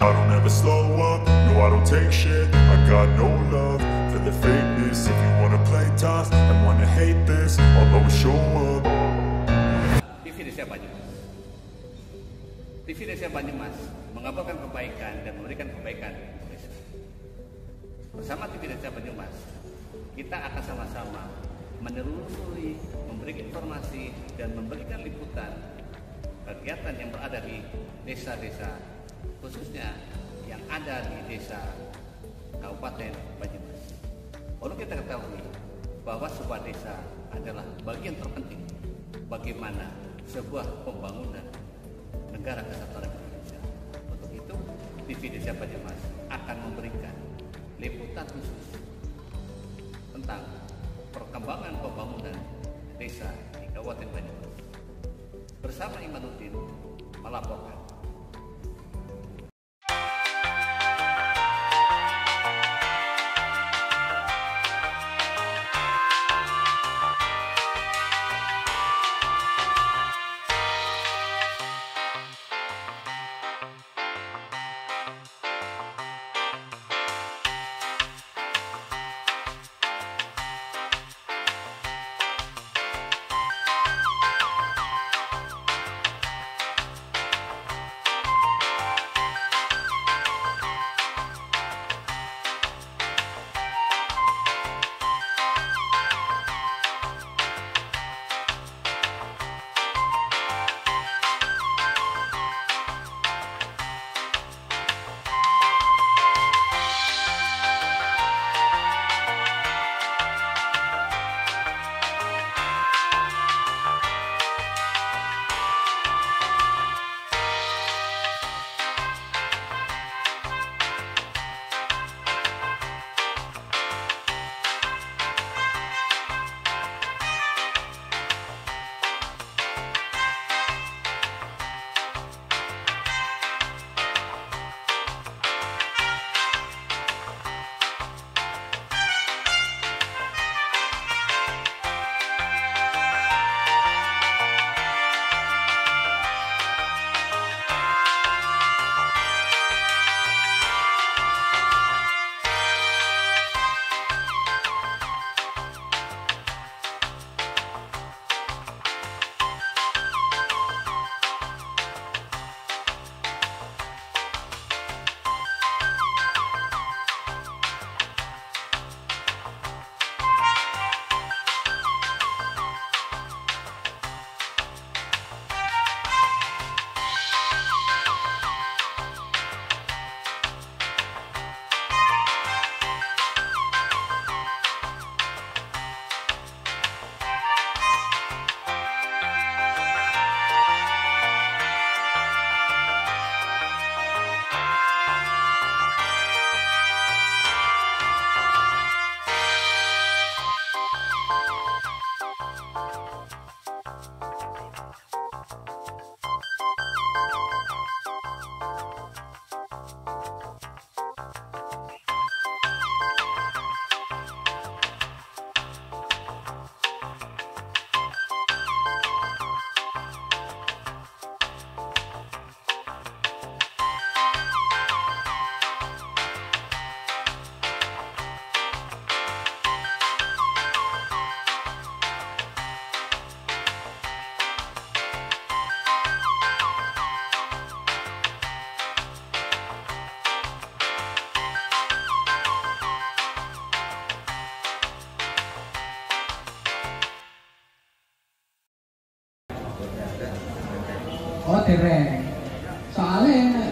I don't ever slow up, no I don't take shit. I got no love for the fakeness. If you wanna play tough and wanna hate this, I'll always show up. TV Desa Banyumas. TV Desa Banyumas mengabarkan kebaikan dan memberikan kebaikan untuk desa. Bersama TV Desa Banyumas, kita akan sama-sama menelusuri, memberi informasi dan memberikan liputan kegiatan yang berada di desa-desa, khususnya yang ada di desa Kabupaten Banyumas. Perlu kita ketahui bahwa sebuah desa adalah bagian terpenting bagaimana sebuah pembangunan negara kesatuan Republik Indonesia. Untuk itu, TV Desa Banyumas akan memberikan liputan khusus tentang perkembangan pembangunan desa di Kabupaten Banyumas. Bersama Imanuddin melaporkan. Oh dereng. Soalnya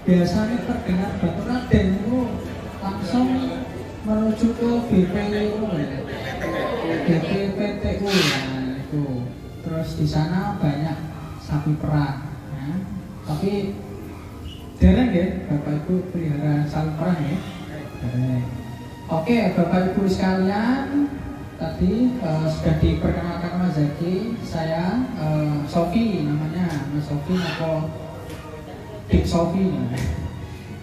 biasanya terdengar batu Raden itu langsung menuju ke BPPTU ya itu. Terus di sana banyak sapi perah. Ya. Tapi dereng ya Bapak Ibu pelihara sapi perah ya. Dereng. Oke Bapak Ibu sekalian, tadi sudah diperkenalkan Mas Zaki, saya Sofi namanya, Mas Sofi atau Dik Sofi.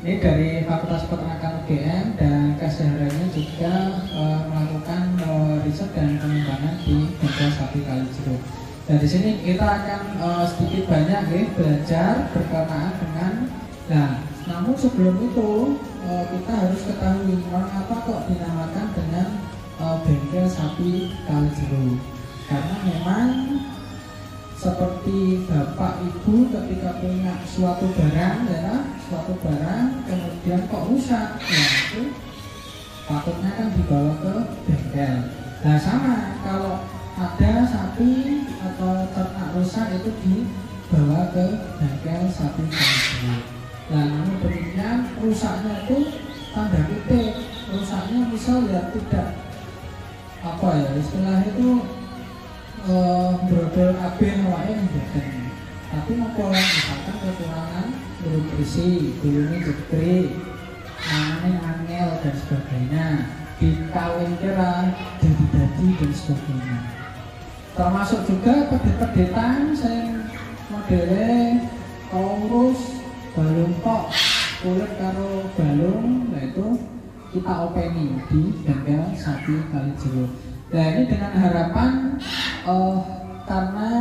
Ini dari Fakultas Peternakan UGM dan kesehariannya juga melakukan riset dan pengembangan di Bengkel Sapi Kalijeruk. Dan di sini kita akan sedikit banyak belajar berkenaan dengan Namun sebelum itu kita harus ketahui mengapa kok dinamakan dengan bengkel sapi Kalijeru. Karena memang seperti bapak ibu ketika punya suatu barang, ya, suatu barang kemudian kok rusak, ya itu patutnya kan dibawa ke bengkel. Nah sama, kalau ada sapi atau ternak rusak itu dibawa ke bengkel sapi Kalijeru. Nah namun demikian rusaknya itu tanda kutip, rusaknya misal ya tidak apa ya istilahnya itu brodol kabeh awake mboten. Tapi mengko misalkan kekurangan nutrisi, gulune jebre, mangane angel dan sebagainya, dikawin kira dadi dan sebagainya. Termasuk juga pedet-pedetan sing modele kaurus balung tok kulit karo balung, nah itu kita openi di bengkel sapi Kalijeru. Nah ini dengan harapan karena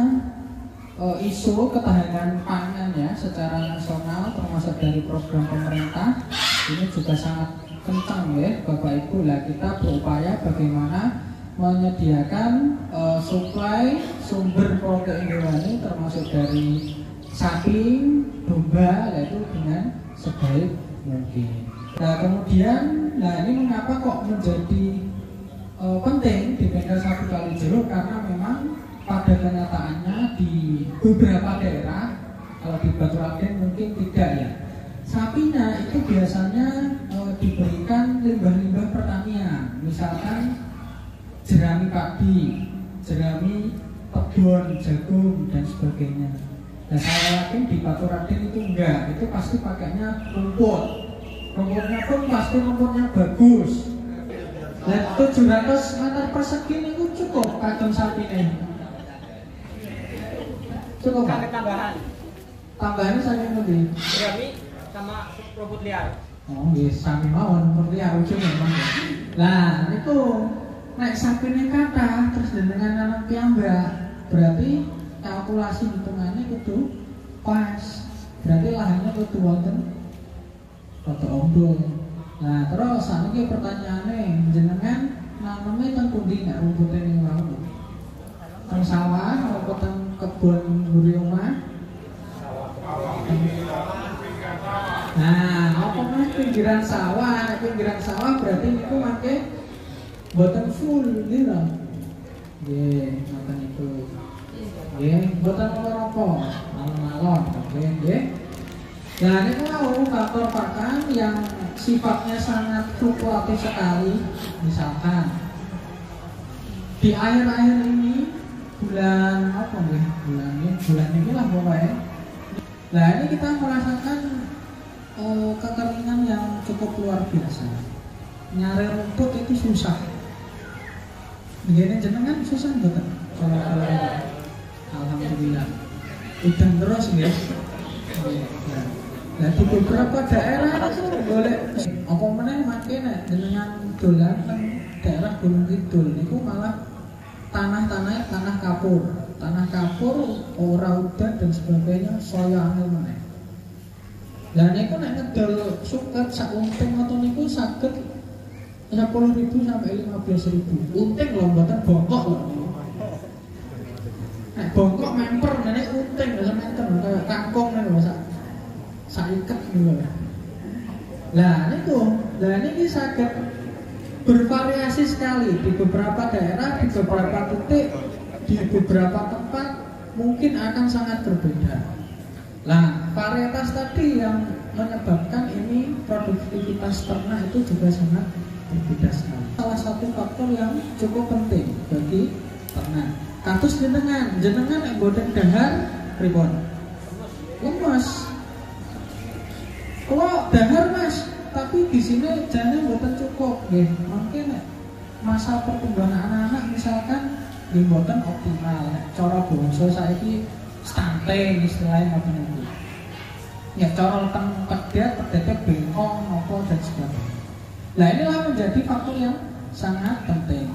isu ketahanan pangan ya secara nasional termasuk dari program pemerintah ini juga sangat kencang ya Bapak Ibu. Lah kita berupaya bagaimana menyediakan suplai sumber protein hewani termasuk dari sapi, domba, yaitu dengan sebaik mungkin. Nah kemudian, nah ini mengapa kok menjadi penting di bengkel sapi Kalijeru? Karena memang pada kenyataannya di beberapa daerah, kalau di Baturangen mungkin tidak ya, sapinya itu biasanya diberikan limbah-limbah pertanian, misalkan jerami padi, jerami kebun, jagung dan sebagainya. Nah saya yakin di Baturangen itu enggak, itu pasti pakainya rumput. Rumputnya pun pasti rumputnya bagus. Dan 700 meter persegi itu cukup kagem sapi ini. Cukup Pak? Tambahan. Tambahannya sampai nanti. Jerami sama rumput liar. Oh, yes, sami mawon rumput liar ujung memang. Nah, itu naik sapi ini kata terus dengan anak piyambak. Berarti kalkulasi hitungannya itu pas. Berarti lahannya itu wonten rada ombong. Nah, terus saniki pertanyaane jenengan naneme teng pundi nek rumpute ning wau? Teng sawah apa teng kebun mburi omah? Nah, apa mas pinggiran sawah? Nek pinggiran sawah berarti niku mangke boten full nggih lho. Nggih, ngoten niku. Nggih, boten apa-apa. Alon-alon, nggih. Nah ini mau faktor pakan yang sifatnya sangat fluktuatif sekali. Misalkan di akhir-akhir ini bulan apa nih? Bulan ini lah pokoknya. Nah ini kita merasakan kekeringan yang cukup luar biasa. Nyari rumput itu susah. Begini jenengan susah betul. Alhamdulillah. Udan terus ya. Nah di beberapa daerah itu boleh apa meneh makanya dengan dolan kan daerah Gunung Kidul itu malah tanah kapur, ora udan dan sebagainya saya angel meneh. Lah niku nek ngedol suket sak unting ngoten niku saged 10.000 sampai 15.000. Unting lho mboten bongkok lho. Nek bongkok memper nek unting lho sementer kaya kangkung lho sak iket lho. Lah niki saged bervariasi sekali di beberapa daerah, di beberapa titik, di beberapa tempat mungkin akan sangat berbeda. Nah, varietas tadi yang menyebabkan ini produktivitas ternak itu juga sangat berbeda sekali. Salah satu faktor yang cukup penting bagi ternak. Kados jenengan yang boten dahar pripun? Lemes. Kalau dahar mas, tapi di sini jane boten cukup, nggih. Mungkin masa pertumbuhan anak-anak misalkan nggih boten optimal. Cara bangsa saiki stunting istilahnya ngoten niku. Ya cara teng pedete bengkong apa dan sebagainya. Nah inilah menjadi faktor yang sangat penting.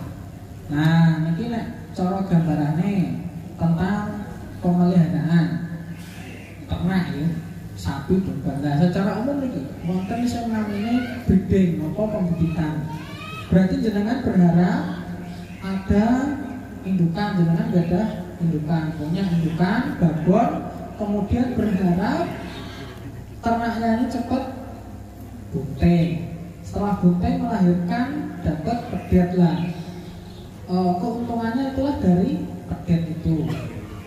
Nah niki nek cara gambarane tentang pemeliharaan ternak ya. sapi domba. Nah, secara umum iki wonten sing namine breeding apa pembibitan. Berarti jenengan berharap ada indukan, jenengan gak ada indukan, punya indukan, babon, kemudian berharap ternaknya ini cepat bunting. Setelah bunting melahirkan dapat pedet lah. Keuntungannya itulah dari pedet itu.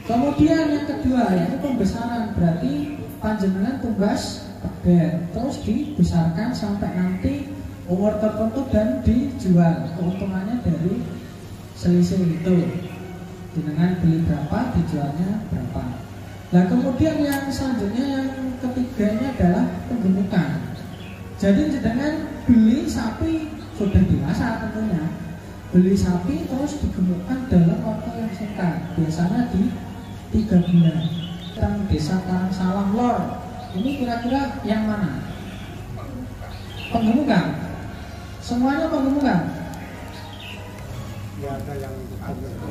Kemudian yang kedua yaitu pembesaran, berarti panjenengan tumbas pedet terus dibesarkan sampai nanti umur tertentu dan dijual. Keuntungannya dari selisih itu, jenengan beli berapa, dijualnya berapa. Nah kemudian yang selanjutnya yang ketiganya adalah penggemukan. Jadi jenengan beli sapi sudah dewasa tentunya, beli sapi terus digemukkan dalam waktu yang singkat, biasanya di 3 bulan. Tentang desa Karangsalang Lor, ini kira-kira yang mana? Penggemukan? Semuanya penggemukan?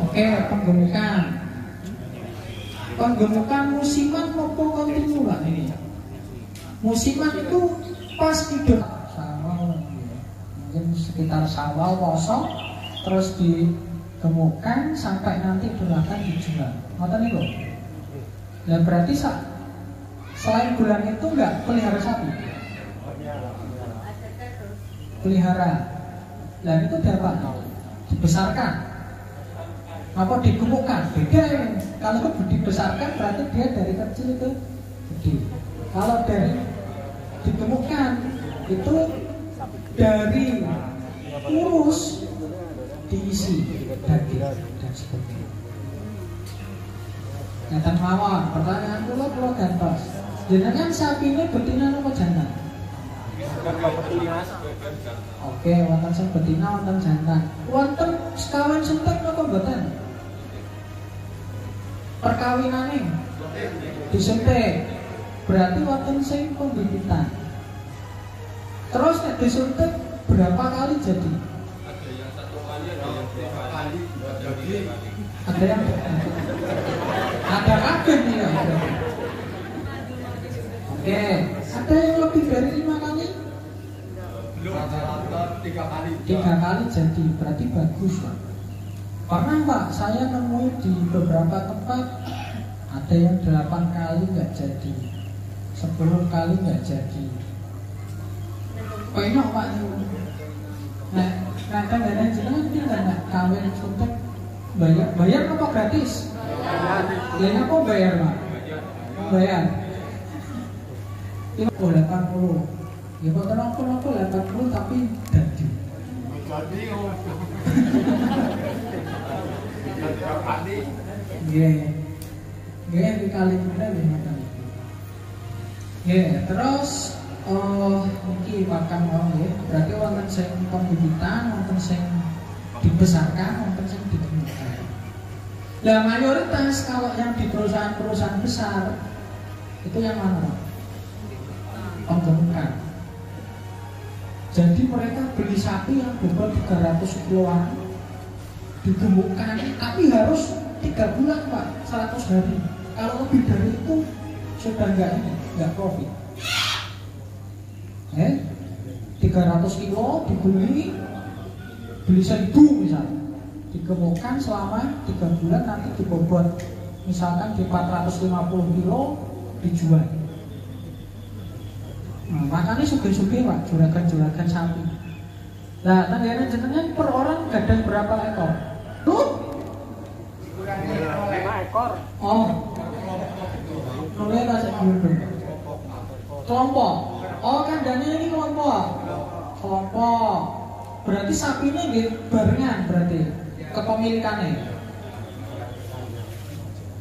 Oke, penggemukan. Penggemukan musiman maupun kontinu lah ini. Musiman itu pas tidur Sawal, mungkin sekitar Sawal kosong, terus digemukkan sampai nanti akan dijual. Ngoten niku. Nah berarti selain bulan itu enggak pelihara sapi? Pelihara. Nah itu dapat dibesarkan. Apa digemukkan? Beda ya. Kalau dibesarkan berarti dia dari kecil itu gede. Kalau dari digemukkan itu dari kurus diisi daging dan sebagainya. Ngeten mawon, pertanyaan kula gantos. Jenengan sapi ini betina apa jantan? Oke, wonten sing betina, wonten jantan. Wonten sekawan sentek napa mboten? Perkawinane disuntik. Berarti wonten sing pembibitan. Terus nek disuntik berapa kali jadi? Ada yang ada kabeh nih ya. Oke, ada yang lebih dari 5 kali? Rata-rata 3 kali. 3 kali jadi, berarti bagus Pak. Pernah Pak, saya nemu di beberapa tempat ada yang 8 kali nggak jadi, 10 kali nggak jadi. Penyok Pak. Nah kan ada jenengan kita nggak kawin suntik bayar apa gratis? Bayar apa bayar Pak? Bayar. Ini 80. Ya kok terang pun 80 tapi jadi. Jadi Nggih dikali kita macam itu. Nggih, terus iki pakan wong nggih. Berarti wonten sing pembibitan, wonten sing dibesarkan, wonten sing digemukkan. Lah mayoritas kalau yang di perusahaan-perusahaan besar itu yang mana Pak? Penggemukan. Jadi mereka beli sapi yang bobot 300 kiloan digemukkan, tapi harus 3 bulan Pak, 100 hari. Kalau lebih dari itu sudah enggak profit. 300 kilo dibeli 1.000 misalnya, digemukkan selama 3 bulan, nanti dibobot misalkan di 450 kilo dijual. Makanya suge-suge Pak, juragan-juragan sapi. Nah, tanggane jenengan per orang gadang berapa ekor? Tuh? 5 ekor. Oh. Mulai kasih dulu. Kelompok. Oh, kandangnya ini kelompok. Kelompok. Berarti sapinya nggih barengan berarti kepemilikannya.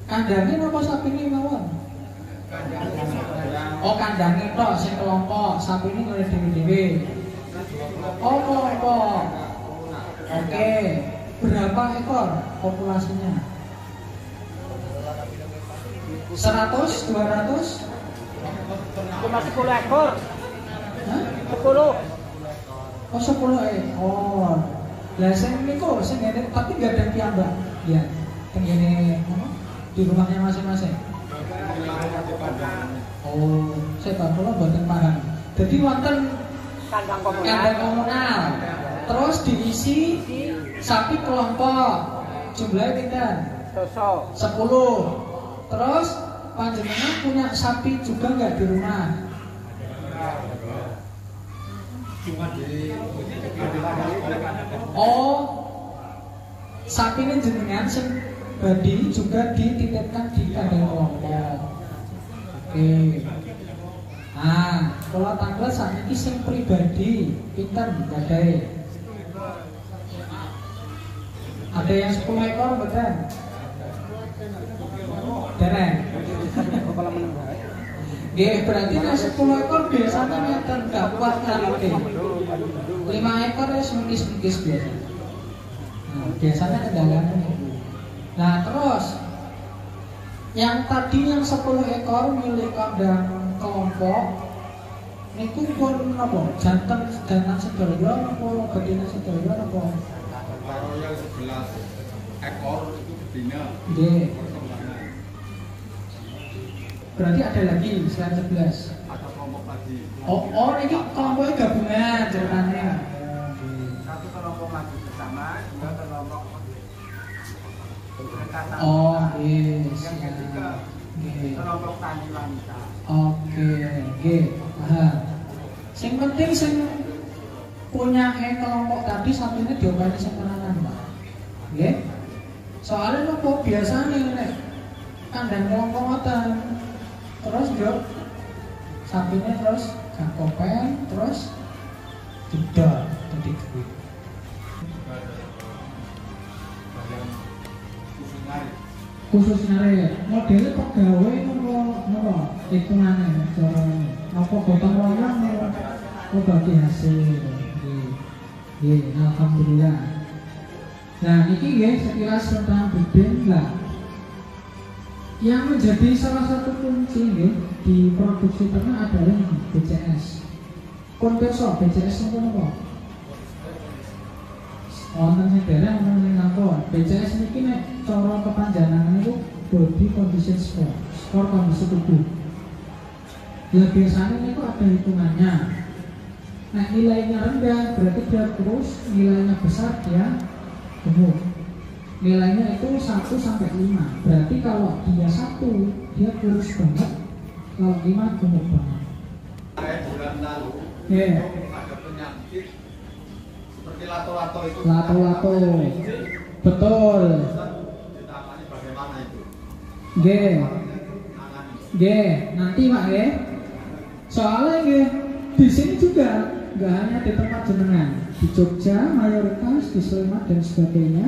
Kandangnya apa sapine mawon? Oh, kandangnya tok sing kelompok, sapine oleh dhewe-dhewe. Oh, kelompok. Oke. Berapa ekor populasinya? 100, 200? Cuma 10 ekor. Hah? 10. Oh 10 ekor. Lah sing niku sing ngene tapi enggak ada piyambak. Ya. Tengene di rumahnya masing-masing. Oh, sepak bola mboten paham. Jadi wonten Kandang kandang komunal. Terus diisi sapi kelompok. Jumlahnya pinten? Soso. 10. Terus panjenengan punya sapi juga nggak di rumah? Cuma di Oh, sapi ini jenengan sing badi juga dititipkan di kandang kelompok. Oke. Nah, kalau tanggal saat ini sing pribadi pinten gadai? Ada yang 10 ekor betul? Dereng. Berarti nek 10 ekor biasanya ngeten gak kuat ngerti. 5 ekor ya semikis-mikis biasa. Nah, biasanya kendalanya itu. Nah, terus yang tadi yang 10 ekor milik kandang kelompok niku pun napa? Jantan sedaya napa betina sedaya napa? kalau yang 11 ekor itu betina. Nggih. Perkembangan Berarti ada lagi selain 11. ada kelompok lagi. Oh, ini kelompoknya gabungan ceritanya. Satu kelompok lagi bersama, dua kelompok berdekatan. Oh, yes. Yang ketiga kelompok tani wanita. Oke, oke. Paham. Sing penting sing punya kelompok tadi sapinya diopeni sing tenanan, Pak. Nggih. Soalnya nopo biasane nek kandang kelompok ngoten. Terus yo sapinya terus gak kopen, terus jedor dadi duit. Khusus narik modelnya pegawai nopo hitungannya cara apa gotong royong nopo bagi hasil. Alhamdulillah. Nah ini ya sekilas tentang bidding lah. Yang menjadi salah satu kunci ya, di produksi ternak adalah BCS. Konverso BCS itu apa? Wonten sing dereng wonten sing ngakon. BCS niki nek cara kepanjangan itu body condition score, skor kondisi tubuh. Ya biasanya niku ada hitungannya. Nah nilainya rendah berarti dia kurus, nilainya besar dia gemuk. Nilainya itu 1 sampai 5. Berarti kalau dia 1 dia kurus banget, kalau 5 gemuk banget. Bulan lalu ada penyakit seperti lato-lato itu. Lato-lato. Betul. Ditangani bagaimana itu? G, nanti Pak ya. Soalnya G, di sini juga nggak hanya di tempat jenengan, di Jogja mayoritas, di Sleman dan sebagainya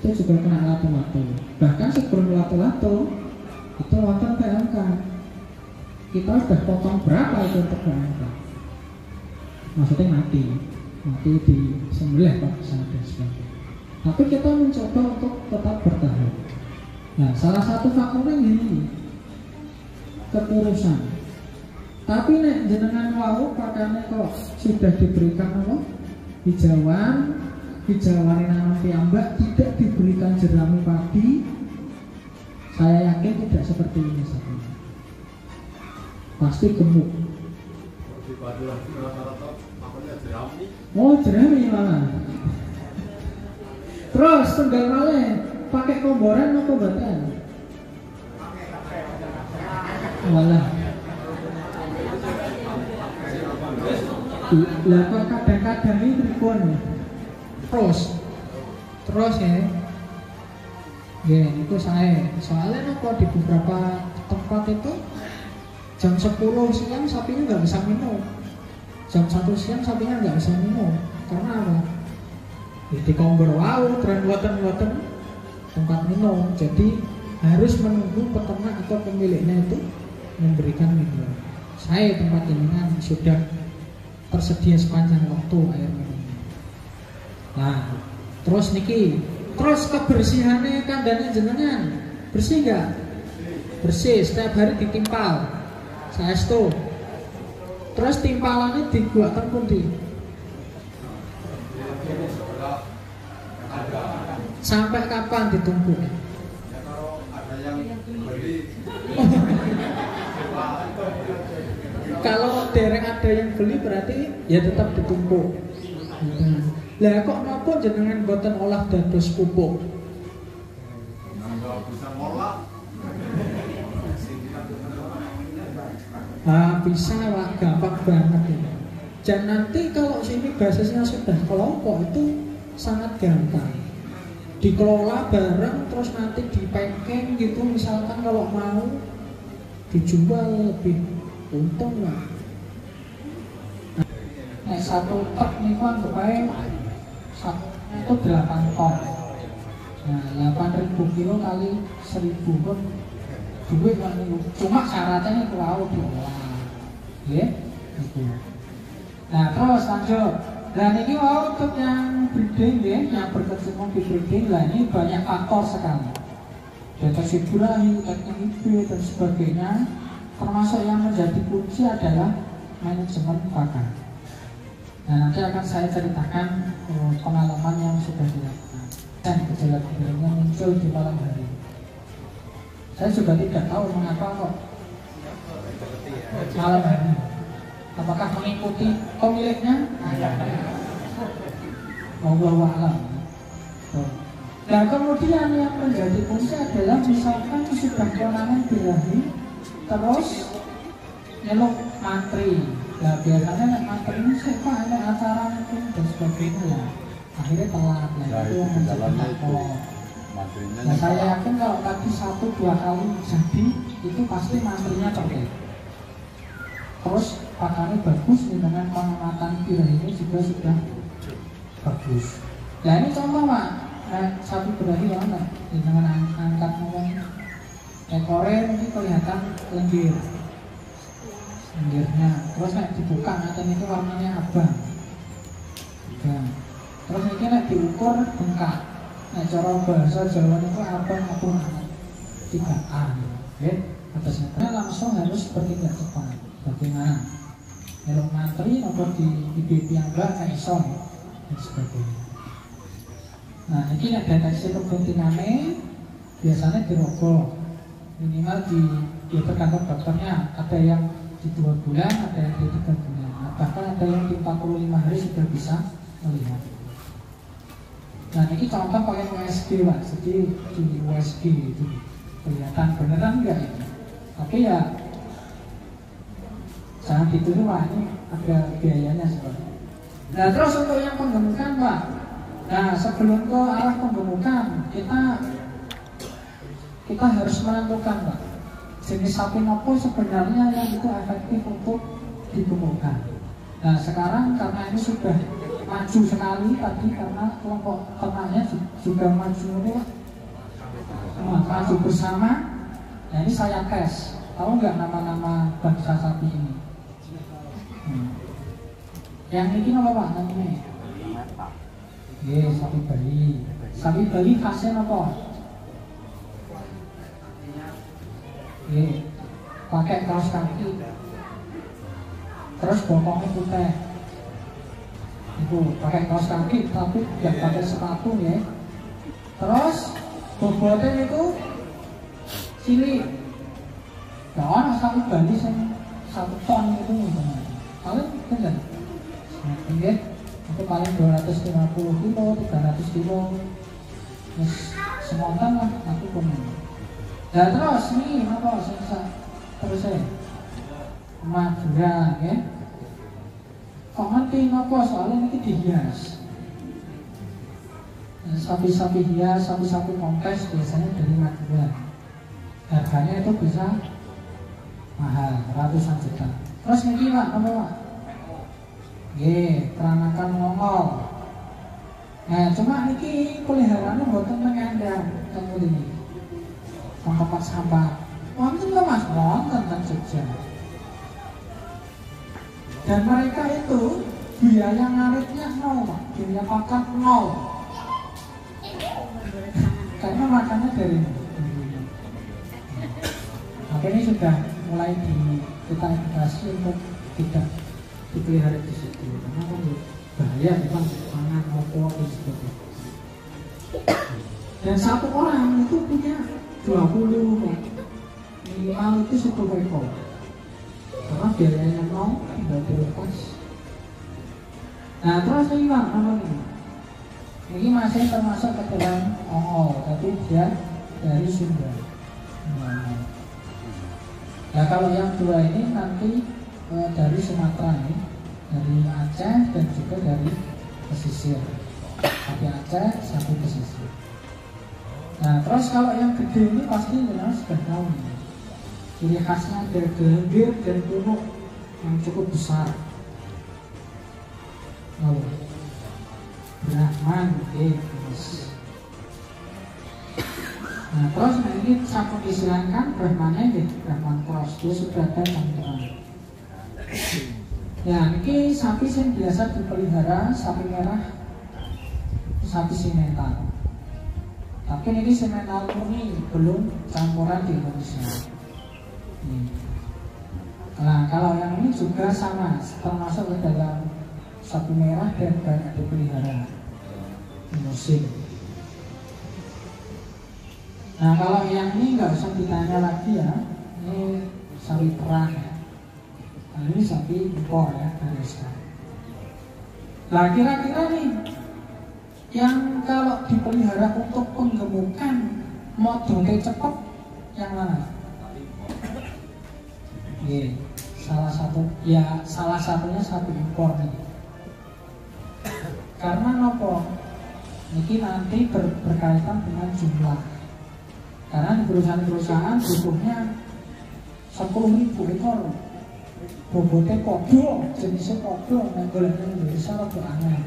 itu juga kena lato-lato. Bahkan sebelum lato-lato itu wonten PMK. Kita sudah potong berapa itu untuk PMK? Maksudnya mati di sembelih Pak dan sebagainya. Tapi kita mencoba untuk tetap bertahan. Nah, salah satu faktornya ini kekurusan. Tapi nek jenengan wau pakane kok sudah diberikan apa? Hijauan nanam piyambak, tidak diberikan jerami padi, saya yakin tidak seperti ini sapinya. Pasti gemuk. Di Baduy rata-rata makanya jerami. Oh jerami malah. Terus tunggal malih pakai komboran apa badan? Walah. Lah kok kadang-kadang ini pripun? Terus ya. Ya, itu saya. Soalnya nopo di beberapa tempat itu jam 10 siang sapinya nggak bisa minum. Jam 1 siang sapinya nggak bisa minum. Karena apa? Di kompor wau, tren weten tempat minum. Jadi harus menunggu peternak atau pemiliknya itu memberikan minum. Saya tempat ini kan sudah tersedia sepanjang waktu air minumnya. Nah, terus kebersihannya kandangnya jenengan bersih nggak? Bersih, setiap hari ditimpal. Saestu. Terus timpalannya dibuatkan pundi? Sampai kapan ditumpuk? Ya kalau ada yang beli dereng ada yang beli berarti ya tetap ditumpuk. Lah kok napa jenengan boten olah dados pupuk? Bisa ngolah. Bisa Pak, gampang banget ini. Dan nanti kalau sini basisnya sudah kelompok itu sangat gampang. Dikelola bareng terus nanti di packing gitu, misalkan kalau mau dijual lebih untung Pak. Nah, satu truk nih kan supaya itu 8 ton. Nah, 8.000 kilo kali 1.000 pun duit kan itu. Cuma syaratnya itu laut diolah. Ya, gitu. Nah, terus lanjut. Nah, ini mau untuk yang breeding ya, yang berkecimpung di breeding. Nah, ini banyak faktor sekali. Deteksi birahi, teknik IB dan sebagainya. Termasuk yang menjadi kunci adalah manajemen pakan. Nah, nanti akan saya ceritakan pengalaman yang sudah dilakukan dan gejala-gejalanya muncul di malam hari. Saya juga tidak tahu mengapa kok malam hari. Apakah mengikuti pemiliknya? Wallahu a'lam. Nah, kemudian yang menjadi kunci adalah misalkan sudah kewenangan birahi, terus nyeluk mantri. Nah, biasanya mantri ini siapa ada acara itu dan sebagainya ya. Akhirnya telat. Nah, itu yang menjadi faktor. Nah, saya yakin kalau tadi 1-2 kali jadi itu pasti mantrinya terkait. Terus pakannya bagus dengan pengamatan birahi ini juga sudah bagus. Nah, ini contoh Pak. Nah, sapi birahi mana? Dengan angkat ngomong ekornya ini kelihatan lendir. Lendirnya. Terus dibuka nanti itu warnanya abang. Nah, terus ini diukur bengkak. Nah, cara bahasa Jawa itu abang maupun 3A. Oke, atasnya langsung harus bertindak cepat. Bagaimana? Melok mantri atau di BB yang enggak iso dan sebagainya. Nah, ini ada deteksi kepentingannya biasanya dirogoh minimal di tergantung dokternya. Ada yang di 2 bulan, ada yang di 3 bulan. Nah, bahkan ada yang di 45 hari sudah bisa melihat. Nah, ini contoh pakai USG Pak. Jadi di USG itu kelihatan beneran enggak ini? Tapi ya jangan dituduh Pak, ini ada biayanya sebenarnya. Nah, terus untuk yang penggemukan Pak. Nah, sebelum ke arah penggemukan kita harus menentukan Pak, jenis sapi nopo sebenarnya yang itu efektif untuk digemukkan. Nah, sekarang karena ini sudah maju sekali tadi karena kelompok ternaknya juga maju ini maju bersama. Nah, ini saya tes. Tahu nggak nama-nama bangsa sapi ini? Yang ini apa Pak namanya? Sapi Bali. Sapi Bali khasnya apa? Pakai kaos kaki. Terus bokongnya putih. Itu pakai kaos kaki tapi tidak pakai sepatu ya. Terus bobotnya itu cilik. Nah, orang sapi Bali yang 1 ton itu paling kan? Nah, itu paling 250 kilo, 300 kilo. Terus semontan lah aku punya. Nah, terus nih apa terus saya Madura ya. Kok ngerti apa soalnya ini dihias. Nah, sapi-sapi hias, sapi-sapi kompres biasanya dari Madura. Harganya itu bisa mahal, ratusan juta. Terus ini Pak, apa Pak? Peranakan Mongol. Nah, cuma ini peliharaannya buatan mengandang kamu ini. Tempat sampah. Wonten lho Mas, wonten teng Jogja. Dan mereka itu biaya ngaritnya 0, Pak. Biaya pakan 0. Karena makannya dari ini. Maka ini sudah mulai kita edukasi untuk tidak dipelihara di situ. Karena kan bahaya memang pangan opo dan sebagainya. Dan satu orang itu punya 20 minimal itu 10 ekor. Karena biayanya nol, tinggal dilepas. Nah terus ini Bang, apa ini? Ini masih termasuk ke dalam ongol, tapi dia dari Sunda. Nah kalau yang dua ini nanti dari Sumatera ini, dari Aceh dan juga dari pesisir. Sapi Aceh, sapi pesisir. Nah terus kalau yang gede ini pasti benar sudah tahu nih. Ciri khasnya ada gambir dan punuk yang cukup besar. Oh, Brahman, Nah terus ini sapu disilangkan Brahmannya gitu, Brahman cross, dia sudah ada teman-teman. Ya ini sapi yang biasa dipelihara, sapi merah, sapi simental. Tapi ini simental murni, belum campuran di Indonesia. Nah kalau yang ini juga sama, termasuk ke dalam sapi merah dan banyak dipelihara di musim. Nah kalau yang ini nggak usah ditanya lagi ya, ini sapi perah ya. Nah, ini sapi impor ya dari sekarang. Nah kira-kira nih yang kalau dipelihara untuk penggemukan modalnya cepat yang mana? Iya, salah satunya sapi impor nih. Karena nopo? Ini nanti berkaitan dengan jumlah. Karena di perusahaan-perusahaan butuhnya 10.000 ekor. Bobotnya podo, jenisnya podo, menggolongnya Indonesia lebih aneh.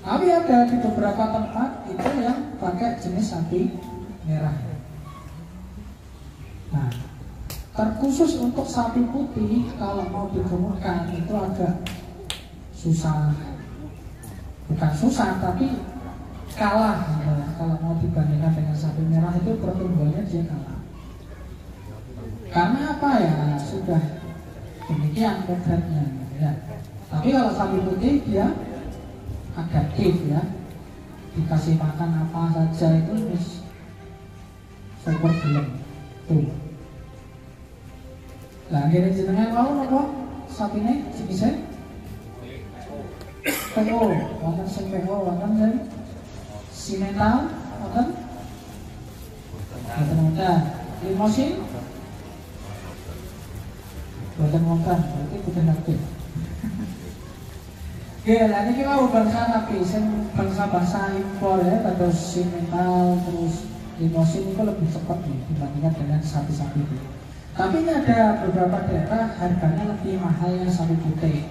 Tapi ada di beberapa tempat itu yang pakai jenis sapi merah. Nah, terkhusus untuk sapi putih kalau mau digemukkan itu agak susah. Bukan susah, tapi kalah. Kalau mau dibandingkan dengan sapi merah itu pertumbuhannya dia kalah. Karena apa ya? Sudah demikian kodratnya. Ya. Tapi kalau sapi putih dia adaptif ya, dikasih makan apa saja itu harus super gelem tuh. Nah kira jenengan mau nopo sapine jenisnya PO, wonten sing PO, wonten sing simental, wonten limosin, wonten berarti bukan aktif. Oke, lah ini kita bangsa tapi bangsa-bangsa impor ya, terus simental, terus limosin itu lebih cepat nih dibandingkan dengan sapi-sapi itu. Tapi ini ada beberapa daerah harganya lebih mahal yang sapi putih.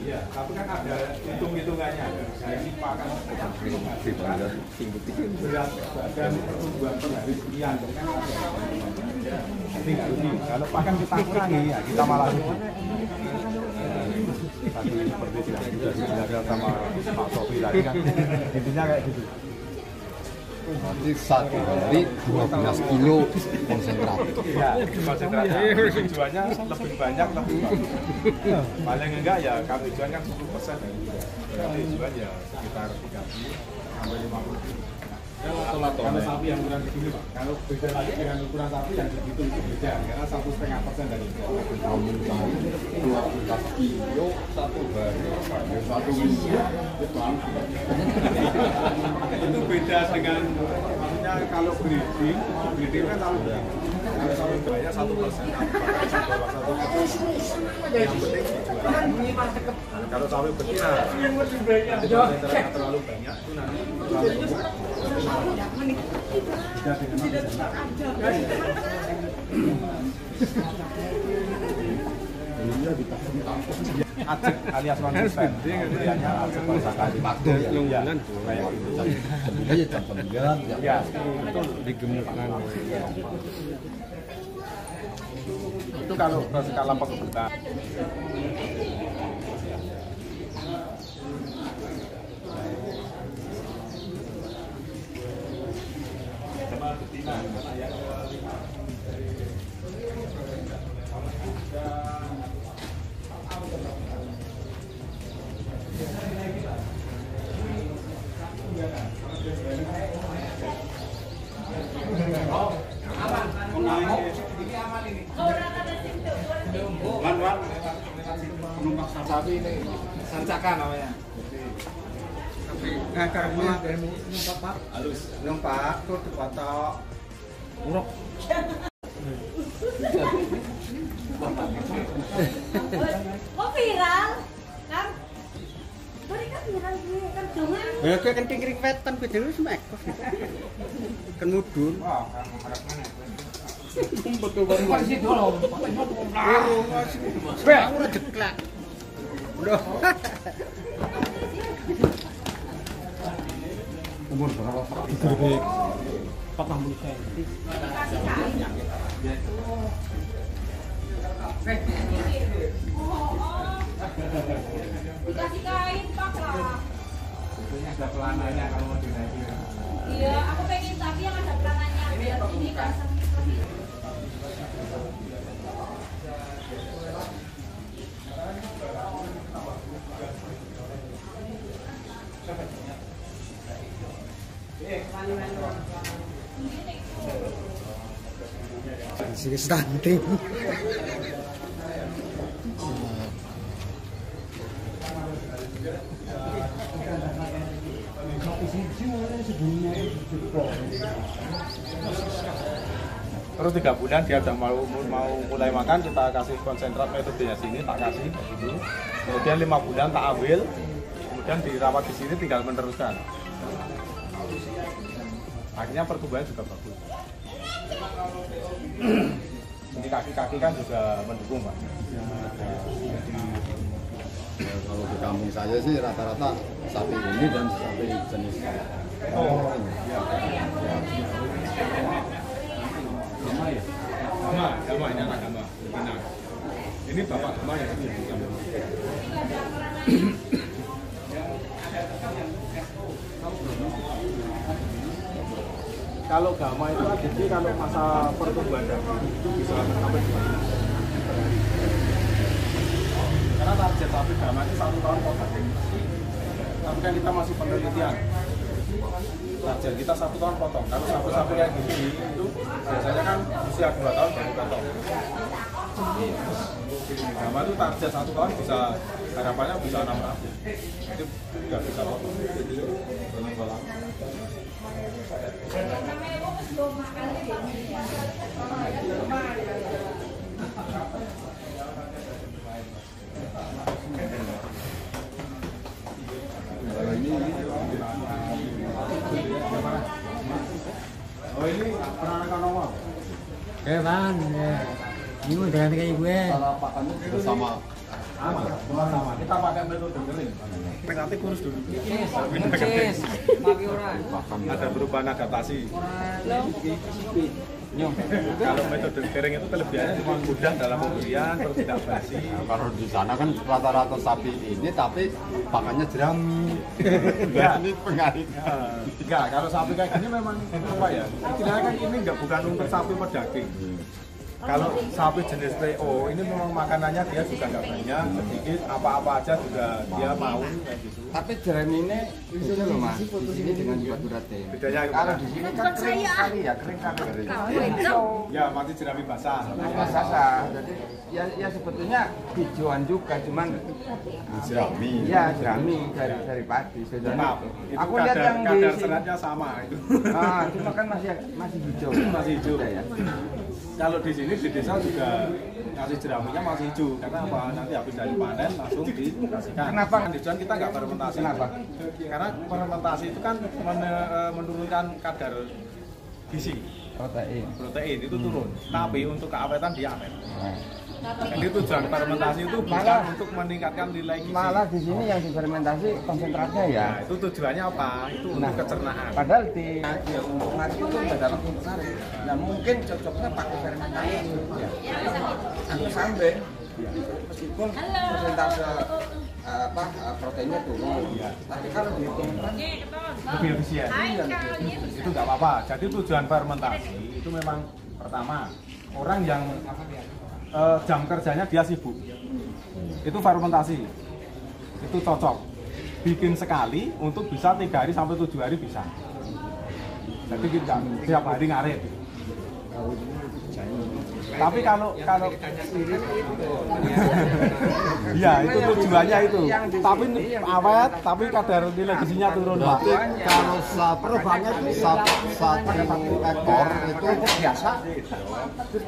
Iya, tapi kan ada hitung-hitungannya. Saya ini pakan berat badan pertumbuhan per hari sekian. Kalau pakan kita kurangi, ya kita malah rugi. Tadi seperti tidak sama Pak Sofi tadi kan, intinya kayak gitu. Nanti satu hari 12 kilo konsentrat. Ya, konsentratnya tujuannya lebih banyak lebih bagus. Paling enggak ya kami jual kan 10%. Berarti jual ya sekitar 30 sampai 50. Kalau sapi yang ukuran segini Pak, kalau beda lagi dengan ukuran sapi yang segitu itu beda, karena 1,5% dari itu. 12 kilo satu hari, satu minggu. Itu beda dengan, maksudnya kalau breeding kan tahu kalau sapi banyak 1%, yang penting dijual. Kalau sapi betina, yang terlalu banyak itu nanti terlalu ajek alias konsisten. Pembeliannya ajek konsisten. Waktu ya. Lunggulan Kayak jam 9 ya. Ya, itu digemukkan. itu kalau skala penggemukan. Penumpang sapi ini sancakan namanya. Nah, karena numpak Pak. Halus. Numpak tuh dipatok. Urok. Kok viral? Kan? Mereka viral gue kan jangan. Ya kayak kan kering wetan beda lu semek. Kan mudun. Wah, harap mana? Betul banget. Masih dulu. Aku udah jeklak. Udah. Umur berapa? Gede. 40 cm. Dikasih kain. Dikasih kain Pak lah. Sebetulnya ada pelananya kalau mau dinaikin. Iya, aku pengen tapi yang ada pelananya biar ini kan Sini stunting. Terus 3 bulan dia udah mau mulai makan, kita kasih konsentrat metodenya sini, tak kasih gitu. Kemudian 5 bulan tak ambil, kemudian dirawat di sini tinggal meneruskan. Akhirnya pertumbuhan juga bagus. Ini kaki-kaki kan juga mendukung Pak. Kalau di kampung saya sih rata-rata sapi ini dan sapi jenis. Oh, iya. Gama ya? Gama ini anak Gama. Benar. Ini Bapak Gama ya? Kalau Gama itu jadi kalau masa pertumbuhan daging itu bisa sampai 2 bulan. Karena target sapi Gama itu 1 tahun pot daging. Tapi kan kita masih penelitian. Target kita 1 tahun potong. Kalau sapi-sapi kayak gini itu biasanya kan usia 2 tahun baru potong. Gama itu target 1 tahun bisa harapannya bisa 600. Itu nggak bisa potong. Oh ini penampakan awal. Bang, ini udah ganti kayak gue. Cara pakannya bersama. Sama. Kita pakai metode kering. Nanti kurus dulu. Ada perubahan adaptasi. Kalau metode kering itu kelebihannya cuma mudah dalam pembelian, terus tidak basi. Kalau di sana kan rata-rata sapi ini tapi pakannya jerami. Ya. Ini pengaruh. Enggak, kalau sapi kayak gini memang apa ya? Istilahnya kan ini enggak bukan untuk sapi pedaging. Kalau sapi jenis PO ini memang makanannya dia juga nggak banyak, sedikit, apa-apa aja juga dia mau kayak gitu. Tapi jerami ini itu loh Mas, di sini dengan batu rate. Bedanya Kalau di sini kan kering sekali ya, kering sekali. ya masih jerami basah. Basah. Jadi ya sebetulnya hijauan juga, cuman Jerami. ya jerami dari padi. Maaf, itu Aku lihat yang di kadar sini. seratnya sama itu. Ah, cuma kan masih hijau. Masih hijau. Ya. Kalau di sini di desa juga ngasih jeraminya masih hijau karena apa? Nanti habis dari panen langsung dikasihkan. Kenapa? Di Tujuan kita nggak fermentasi. Kenapa? Karena fermentasi itu kan menurunkan kadar gizi. protein itu turun. Tapi untuk keawetan dia awet. Jadi tujuan fermentasi itu bukan untuk meningkatkan nilai gizi. Malah di sini yang difermentasi konsentratnya ya. Nah, itu tujuannya apa? Itu untuk kecernaan. Padahal di untuk mati itu nggak dalam menarik. Nah mungkin cocoknya pakai fermentasi. Atau sampai meskipun persentase proteinnya turun. Tapi kalau dihitung lebih efisien. Itu nggak apa-apa. Jadi tujuan fermentasi itu memang pertama orang yang jam kerjanya dia sibuk, itu fermentasi itu cocok, bikin sekali untuk bisa 3 hari sampai 7 hari bisa. Jadi kita tiap hari ngarit. Tapi kalau ya itu tujuannya itu. Tapi awet, tapi kadar nilai gizinya turun. Berarti kalau perubahannya itu satu ekor itu biasa.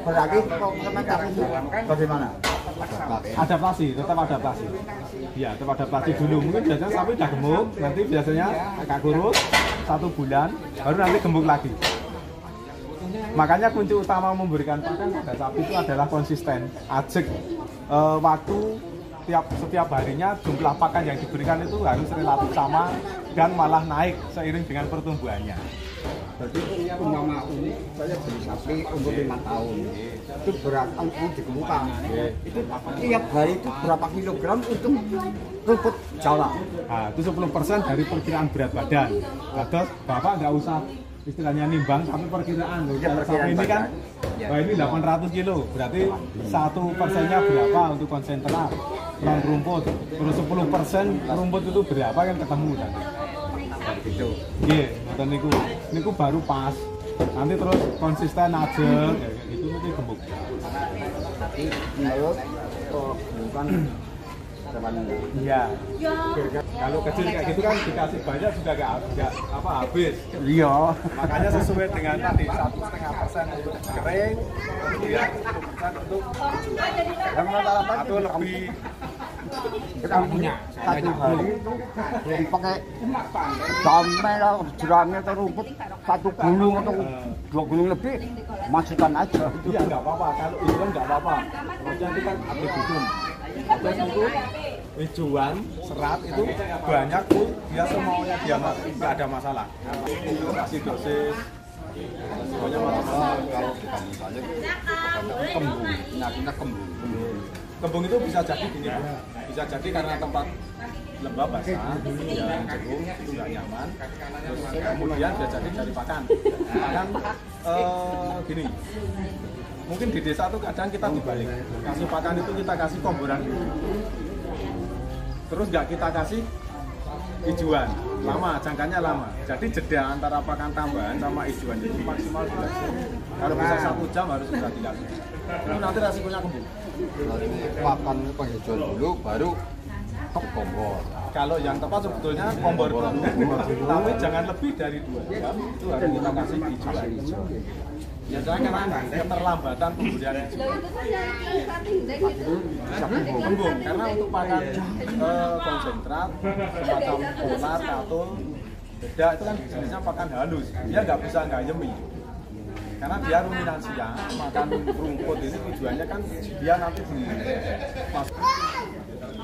Berarti fermentasi itu bagaimana? Adaptasi, tetap adaptasi. Ya, tetap adaptasi dulu. Mungkin biasanya sapi udah gemuk, nanti biasanya agak kurus 1 bulan, baru nanti gemuk lagi. Makanya kunci utama memberikan pakan pada sapi itu adalah konsisten. Ajak waktu setiap harinya jumlah pakan yang diberikan itu harus relatif sama dan malah naik seiring dengan pertumbuhannya. Jadi umpama ini saya beli sapi umur 5 tahun itu berat dikemukan itu tiap hari itu berapa kilogram untuk rumput Jawa? Nah, itu 10% dari perkiraan berat badan. Terus Bapak nggak usah istilahnya nimbang, tapi perkiraan loh. Kalau sapi ini kan, wah ini 800 kilo, berarti 1%-nya berapa untuk konsentrat, non rumput, terus 10% rumput itu berapa kan ketemu kan? Gitu. Iya, yeah, niku baru pas. Nanti terus konsisten aja, kayak gitu nanti gemuk. Bukan iya. Kalau kecil kayak gitu kan dikasih banyak juga nggak habis. Iya. Makanya sesuai dengan tadi 1,5% untuk kering, kemudian 10% untuk atau lebih. Kita punya satu hari itu pakai damai lah jeramnya atau rumput 1 gulung atau 2 gulung lebih masukkan aja. Iya nggak apa-apa, kalau itu kan nggak apa-apa. Maksudnya itu kan atributun. Terus itu hijauan, serat itu banyak pun dia semuanya dia nggak ada masalah. Kasih dosis, semuanya masalah. Kalau kita misalnya kembung, penyakitnya kembung. Kembung itu bisa jadi gini, bisa jadi karena tempat lembab basah, jalan jauh itu nggak nyaman. Terus kemudian bisa jadi dari pakan. Pakan gini. Mungkin di desa tuh kadang kita dibalik, kasih pakan itu kita kasih komboran dulu, terus nggak kita kasih hijauan, lama, jangkanya lama. Jadi jeda antara pakan tambahan sama hijauan itu maksimal 2 jam. Kalau bisa 1 jam harus sudah dikasih. Itu nanti resikonya kembung. Berarti pakan penghijauan dulu, baru kompor. Kalau yang tepat sebetulnya kompor dulu, tapi jangan lebih dari 2 jam itu harus kita kasih hijauan. Biasanya karena keterlambatan pemberian hijauan kembung, karena untuk pakan konsentrat semacam polar, katul, beda itu kan jenisnya pakan halus, dia nggak bisa ngayemi karena dia ruminansia. Makan rumput ini tujuannya kan dia nanti masuk malam.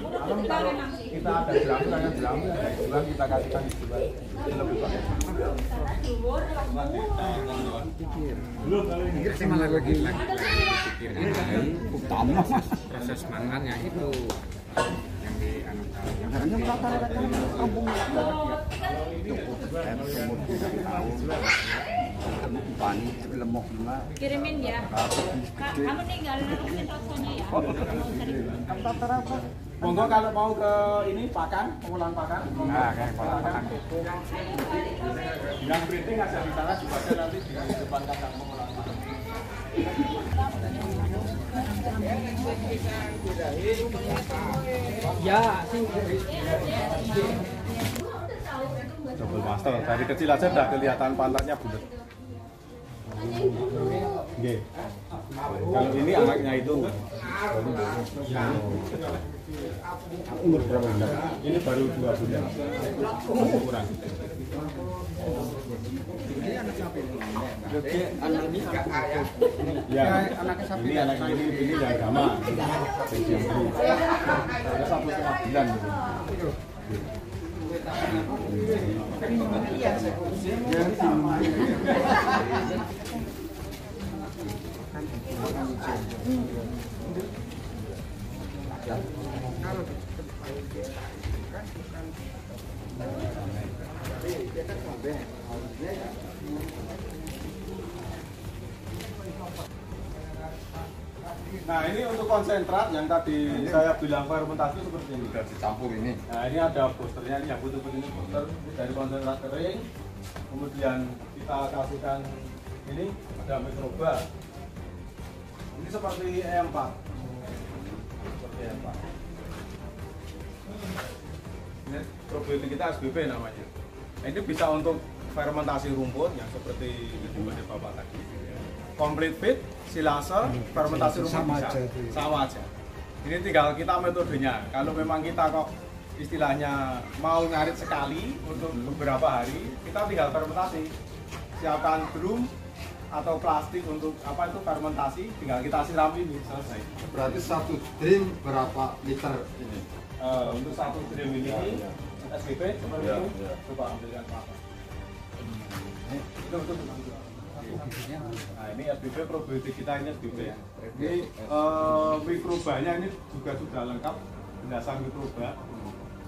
Kalau kita ada jeramu, ada hijauan, kita kasihkan hijauan lebih bagus. Pikir sih malah lagi utama Proses mangannya itu yang di yang rata-rata kampung pani lemok lima Kirimin ya. Kamu tinggal nerusin rasanya ya. rata-rata. Monggo kalau mau ke ini pakan, pengolahan pakan. Nah, kayak pengolahan pakan. Yang printing ada di sana juga ada nanti di depan kandang pengolahan pakan. Ya, Double master, dari kecil aja udah kelihatan pantatnya bulat. Oke. Kalau ini anaknya itu umur berapa bulan? Ini baru 2 bulan. Kurang. anak ini Ya, anaknya sapi ini anak ini ya Gama. Ada 1,5 bulan gitu. Nah ini untuk konsentrat yang tadi saya bilang fermentasi seperti ini. Sudah dicampur ini. Nah ini ada boosternya, ini yang butuh ini booster dari konsentrat kering. Kemudian kita kasihkan ini ada mikroba. Ini seperti E4. Seperti E4. Ini probiotik kita SBP namanya. Nah, ini bisa untuk fermentasi rumput yang seperti itu pada Bapak tadi. Complete feed, silase, fermentasi rumput bisa. Sama aja. Ini tinggal kita metodenya. Kalau memang kita kok istilahnya mau ngarit sekali untuk beberapa hari, kita tinggal fermentasi. Siapkan drum atau plastik untuk apa itu fermentasi, tinggal kita siram ini selesai. Berarti 1 drum berapa liter ini? Untuk 1 drum ini SBP seperti itu. Coba ambilkan apa? Itu. Nah ini SBP probiotik kita ini SBP. Ini mikrobanya ini juga sudah lengkap, belasan mikroba.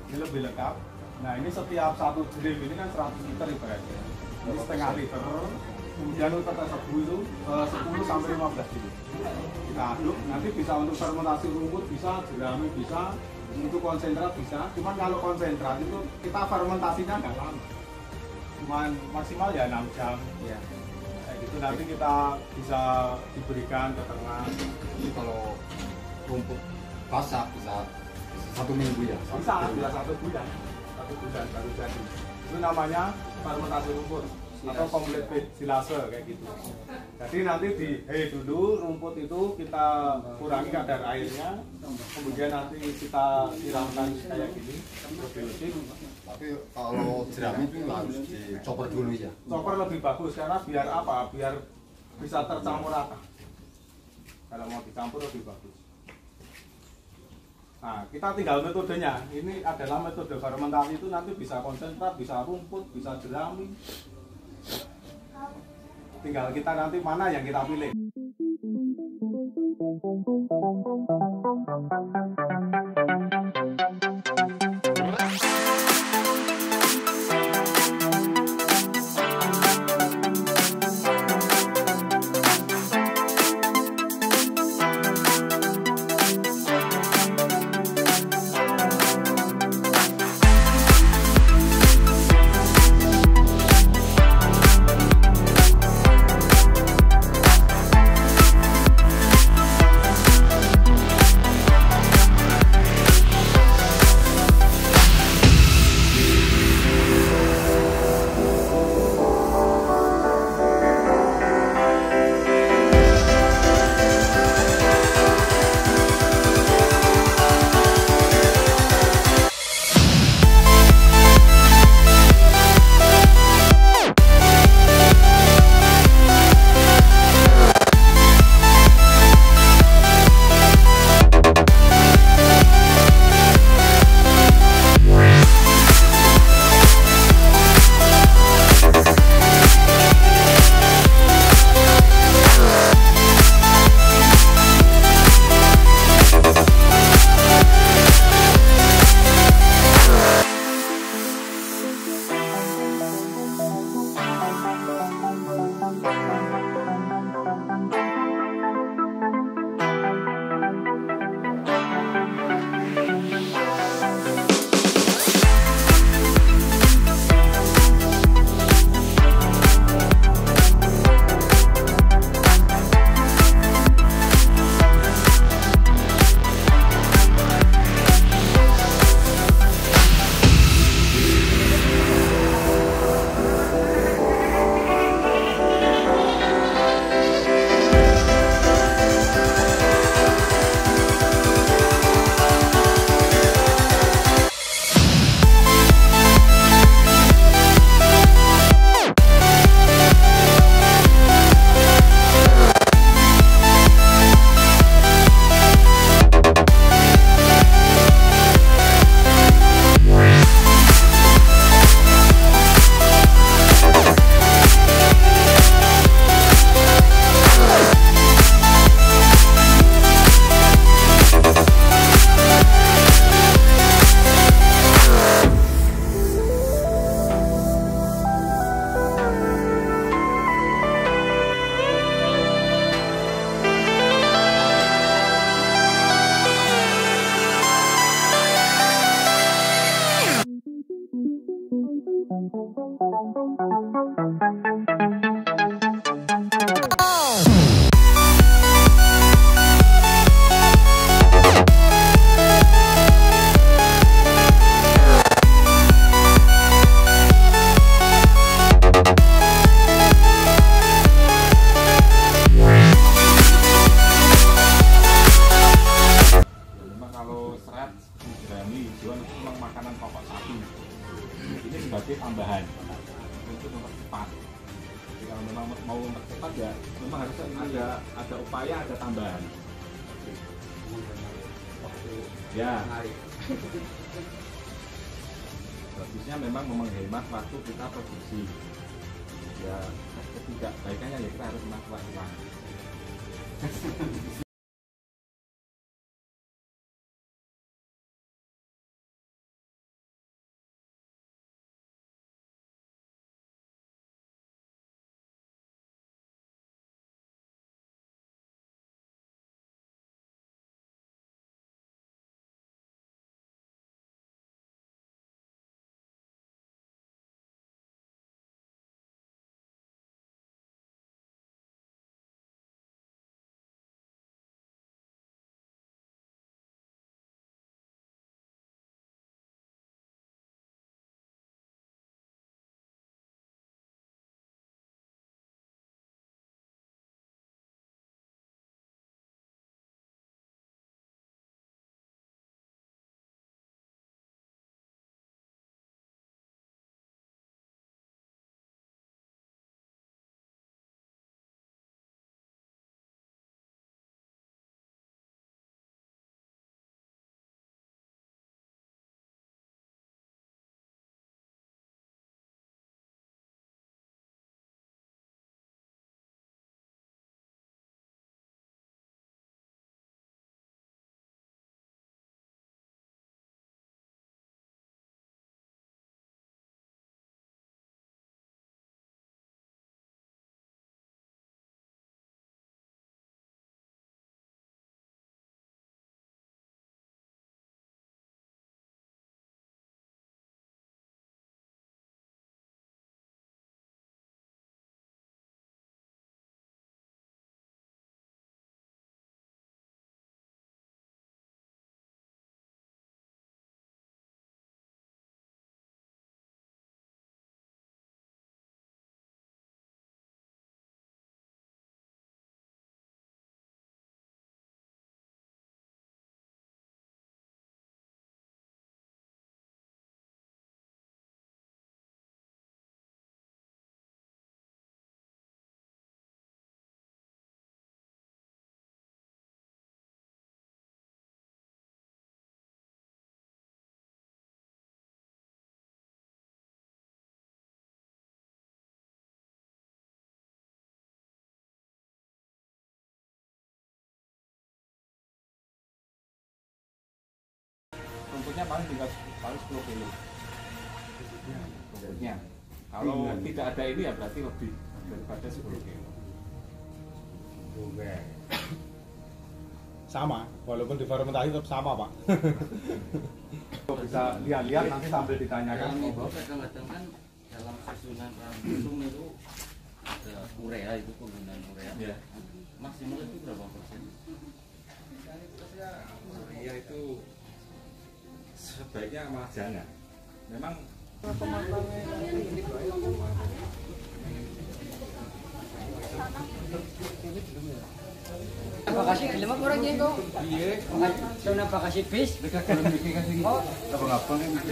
Ini lebih lengkap. Nah ini setiap 1 drum ini kan 100 liter ibaratnya. Ini setengah liter. Kemudian untuk tersebut itu 10 sampai 15 kilo. Kita aduk, nanti bisa untuk fermentasi rumput bisa, jerami bisa, untuk konsentrat bisa. Cuman kalau konsentrat itu kita fermentasinya nggak lama. Cuman maksimal ya 6 jam. Ya. Kayak gitu nanti kita bisa diberikan ke ternak. Ini kalau rumput basah bisa 1 minggu ya? Bisa 1 bulan. 1 bulan baru jadi. Itu namanya fermentasi rumput. Atau complete feed silase kayak gitu. Jadi nanti di dulu rumput itu kita kurangi kadar airnya, kemudian nanti kita siramkan kayak gini probiotik. Tapi kalau jerami itu harus dicopper dulu ya? Chopper lebih bagus karena biar apa? Biar bisa tercampur rata. Kalau mau dicampur lebih bagus. Nah, kita tinggal metodenya. Ini adalah metode fermentasi itu nanti bisa konsentrat, bisa rumput, bisa jerami. Tinggal kita nanti mana yang kita pilih. memang harus ada upaya, ada tambahan. Ya. Bagusnya memang menghemat waktu kita produksi. Ya, ketidakbaikannya ya kita harus melakukan ulang. Rumputnya paling tinggal 10 kilo. Rumputnya. Kalau tidak ada ini ya berarti lebih daripada 10 kilo. Sama, walaupun difermentasi tetap sama, Pak. Bisa lihat-lihat nanti sambil ditanyakan. Kadang-kadang kan dalam susunan rambut itu ada urea, itu penggunaan urea. Ya. Maksimal itu berapa persen? Urea itu sebaiknya malah jangan. Memang Bakasi gelem apa orang itu? Iya. Soalnya bakasi bis. Oh,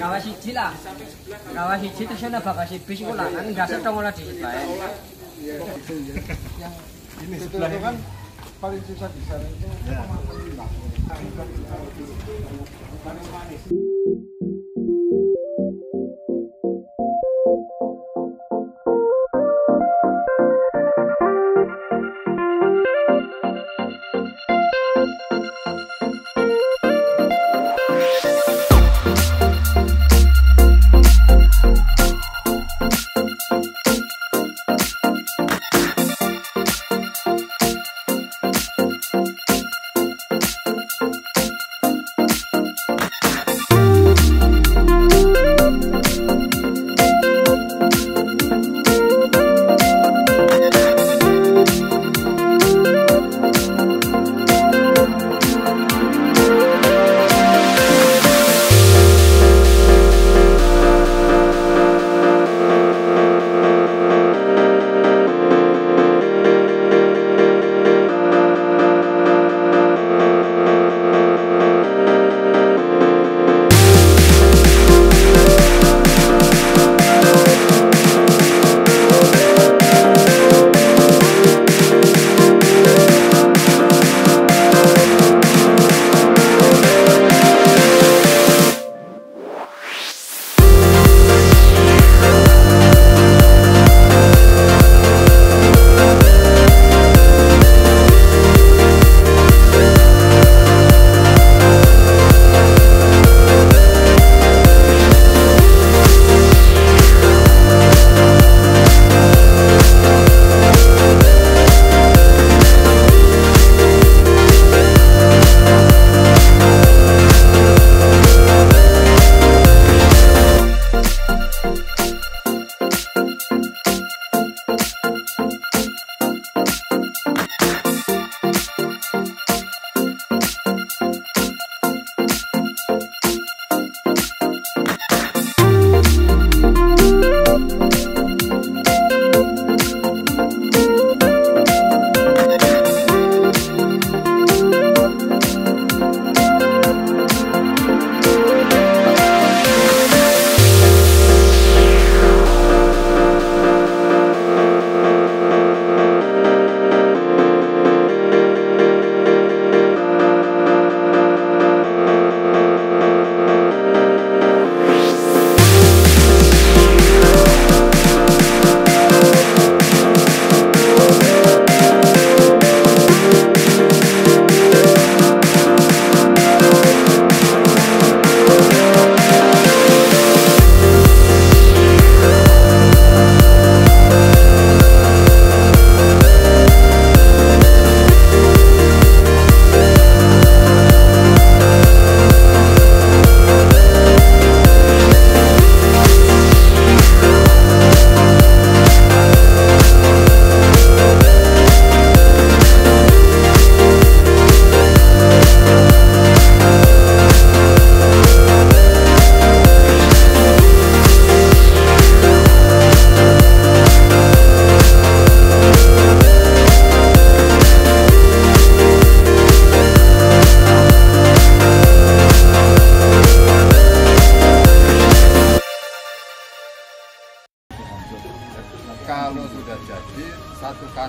kawas siji lah. Kawas siji terus ana bakasi bis iku lah. Kan enggak setong ora disebae. Ini sebelah itu kan paling susah di sana itu. Manis-manis.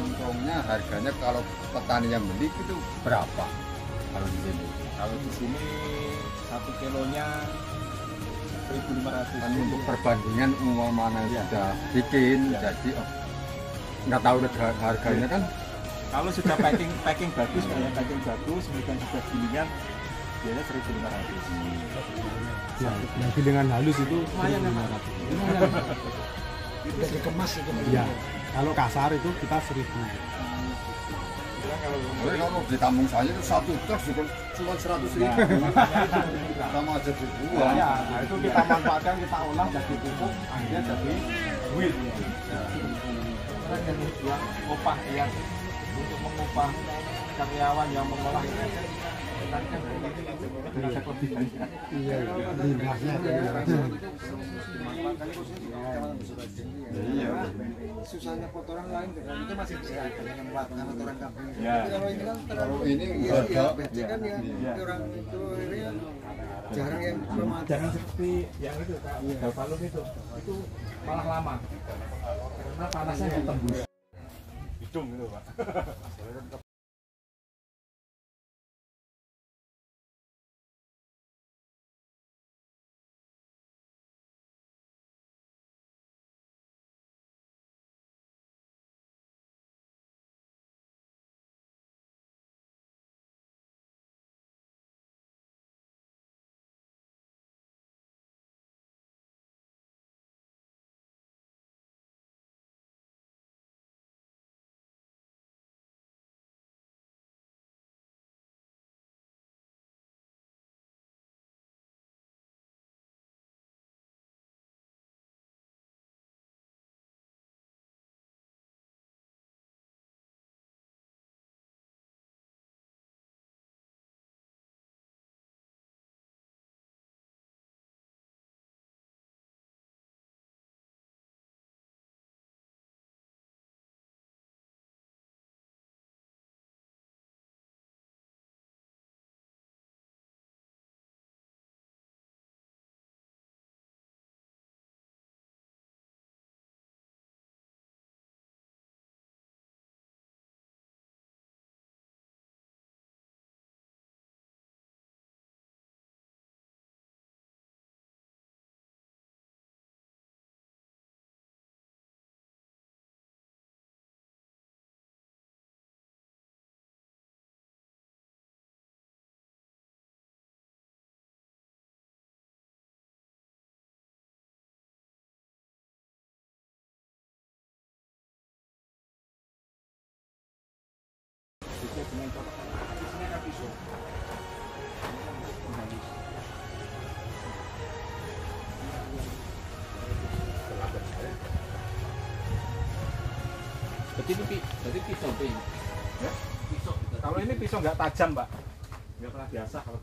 kelontongnya harganya kalau petani yang beli itu berapa kalau di sini? Kalau di sini 1 kilonya 1.500. Kan untuk perbandingan mana Ya. sudah bikin, Ya. jadi nggak tahu harganya kan. Kalau sudah packing bagus, kayak packing bagus, kemudian sudah gilingan, biasanya 1.500. Ya, yang gilingan halus itu Lumayan, 1.500. Udah dikemas itu. Ya, kalau kasar itu kita 1.000. Kalau di kampung saya itu 1 truk juga cuma 100.000. Sama aja dibuang. Ya, nah itu kita manfaatkan, kita olah jadi pupuk, akhirnya jadi duit. Karena jadi buat upah yang untuk mengupah karyawan yang mengolah ini kan lebih banyak. Iya, limbahnya. Iya. Susahnya kotoran lain itu masih bisa ada yang melakukan kotoran kampung. Ya. Tapi kalau ini kan terlalu Kalau ini iya, enggak ada. becek kan ya. Iya. Orang itu ini kan jarang yang memanfaatkan. Jangan seperti yang itu Kak, Galvalum itu malah lama karena panasnya nggak tembus hidung gitu Pak. Dengan cocok di sini ada pisau. Berarti pisau tuh ini. Ya? Pisau. Kalau ini pisau nggak tajam Pak, nggak pernah biasa kalau.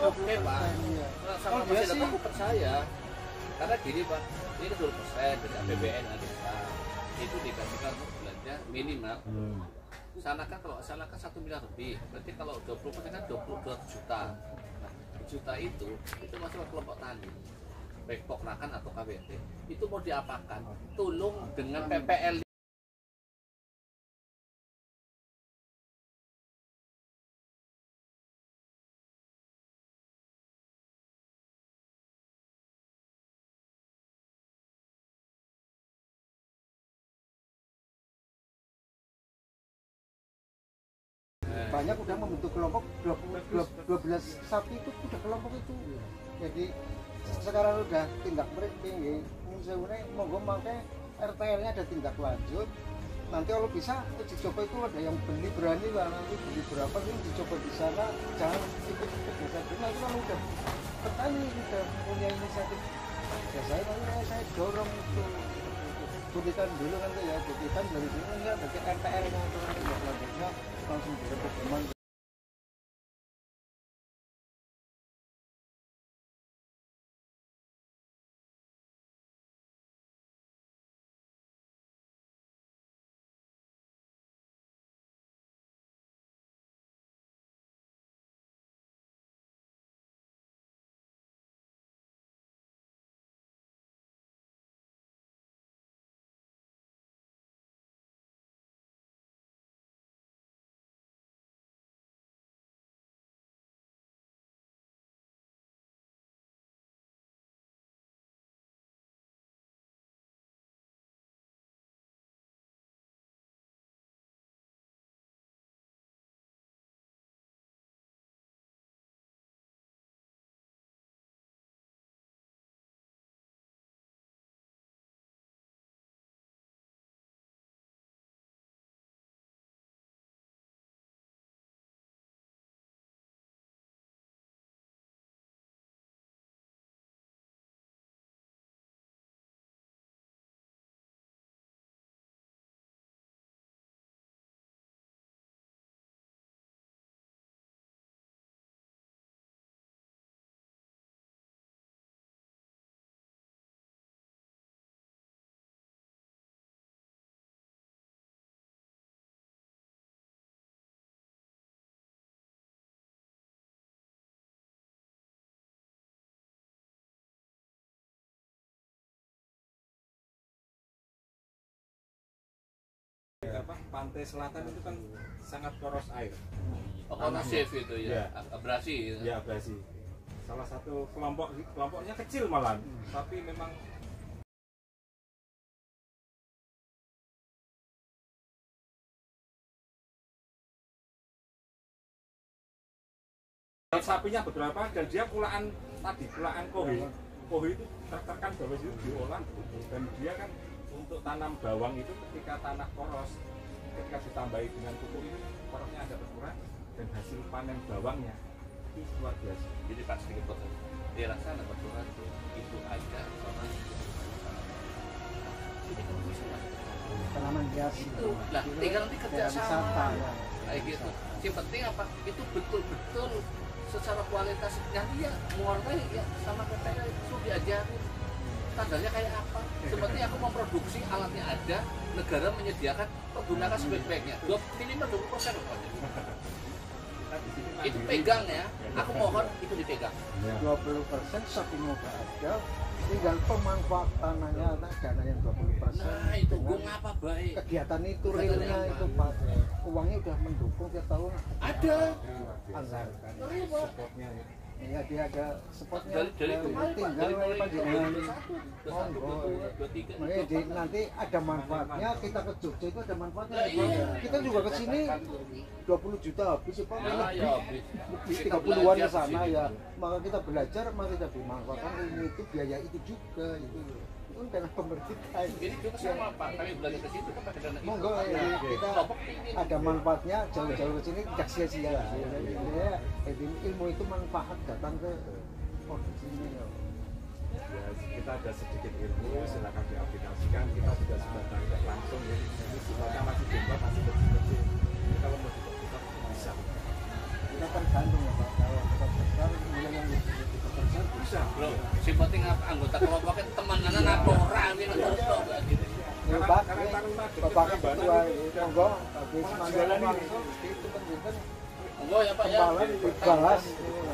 Oke Pak, sama masih dapat percaya. Karena gini Pak, ini 20% dari APBN desa itu dikasihkan untuk belanja minimal. Sana kan kalau salah kan 1 miliar lebih, berarti kalau 20% kan 22 juta. Nah, juta itu masuk ke kelompok tani, baik Pokrakan atau KBT. Itu mau diapakan? Tolong dengan PPL banyak udah membentuk kelompok 12 sapi itu udah kelompok itu. Jadi sekarang udah tindak tinggi. Monggo mangke RTL-nya ada tindak lanjut. Nanti kalau bisa uji coba itu ada yang beli berani lah, nanti beli berapa sih uji coba di sana, jangan ikut-ikut desa dulu. Nanti kalau udah petani udah punya inisiatif, ya saya dorong itu buktikan dulu nanti ya, buktikan dari sini enggak bagi RTL-nya itu nanti selanjutnya langsung direkomendasikan. Pantai selatan itu kan sangat poros air. Korosif itu ya, abrasi. Ya, abrasi. Salah satu kelompoknya kecil malah, tapi memang sapinya beberapa dan dia kulaan kohi itu tertekan bahwa itu diolah dan dia kan untuk tanam bawang itu ketika tanah poros, ketika ditambahi dengan pupuk ini porosnya agak berkurang dan hasil panen bawangnya itu luar biasa. Jadi Pak sedikit potong, dirasa dapat surat itu aja orang ini kan bisa tanaman hias itu lah tinggal nanti kerjasama kayak gitu. Yang penting apa itu betul-betul secara kualitas dia menguasai ya sama PTL itu diajarin standarnya kayak apa. Seperti aku memproduksi alatnya ada, negara menyediakan menggunakan sebaik-baiknya. Minimal 20% itu pegang ya. Aku mohon itu dipegang. 20% sapinya udah ada, tinggal pemanfaatannya dana yang 20%. Nah itu gue ngapa baik. Kegiatan itu realnya itu Pak, uangnya udah mendukung tiap tahun. Ada. Anggarkan. Supportnya. Iya dia ada spotnya dari kemarin Pak, tinggal dari panjenengan monggo nanti ada manfaatnya kita ke Jogja itu ada manfaatnya kita juga ke sini 20 juta habis Pak lebih 30-an ke sana ya maka kita belajar maka kita dimanfaatkan ini itu biaya itu juga itu dana pemerintah ini juga sama Pak kami belajar ke situ kan pakai dana itu monggo kita ada manfaatnya jauh-jauh ke sini tidak sia-sia ilmu itu manfaat datang ke sini ya kita ada sedikit ilmu silakan diaplikasikan kita sudah tanya langsung ya ini sifatnya masih jumlah masih kecil kalau mau kita bisa kita tergantung ya Pak kalau kita besar kemudian yang besar bisa bro si penting anggota kelompoknya teman-teman apa orang ini gitu Bapak ketua monggo habis manggalan langsung itu pendidikan monggo ya Pak ya dibahas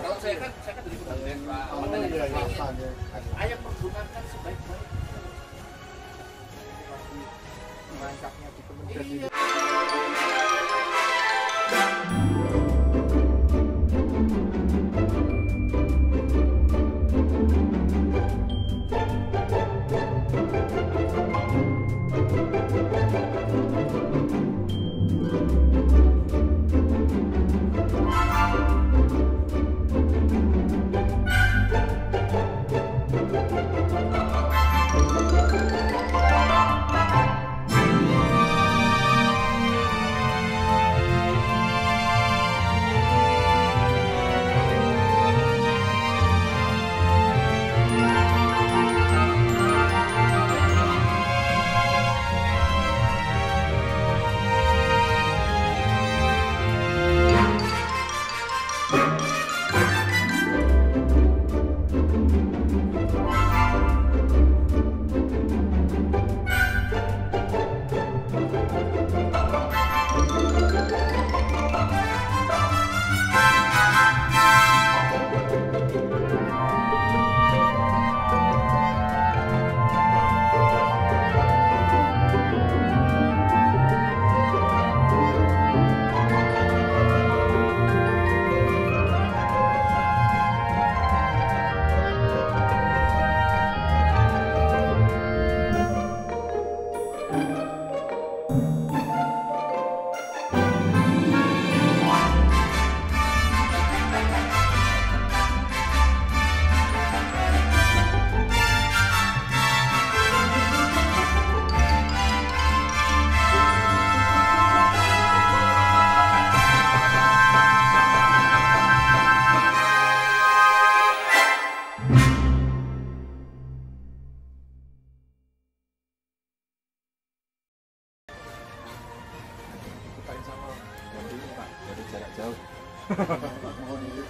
kalau saya kan dari Bukan Pak makanya ayo pergunakan sebaik-baiknya merancangnya di kementerian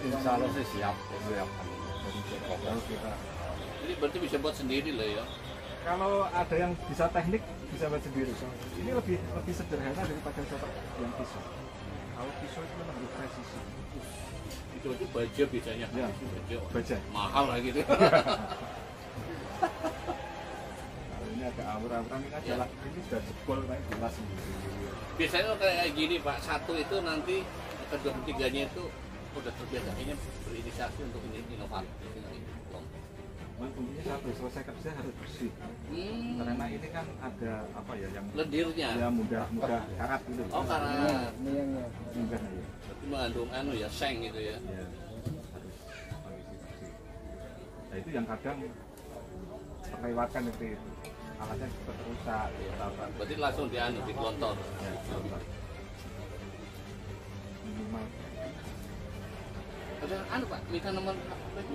Insya Allah sih siap. Jadi berarti bisa buat sendiri lah ya. Kalau ada yang bisa teknik bisa buat sendiri. Ini lebih sederhana daripada cetak yang pisau. Kalau pisau itu memang harus presisi. Itu baja biasanya. Ya, baja. Mahal lah gitu. Ini agak awur-awuran ini adalah ini sudah jebol kayak gelas. Biasanya kayak gini Pak, satu itu nanti kedua ketiganya itu udah terbiasa ini berinisiasi untuk inovasi. Kuncinya satu, selesai kerja harus bersih. Karena ini kan ada apa ya yang lendirnya. Ya mudah karat gitu. Oh karat. Mudah ya. Tapi mengandung ya seng gitu ya. Ya harus bersih. Nah itu yang kadang terlewatkan itu. Alatnya cepat rusak. Berarti langsung dikelontor. Ya, minimal. Ada Pak, minta nomor itu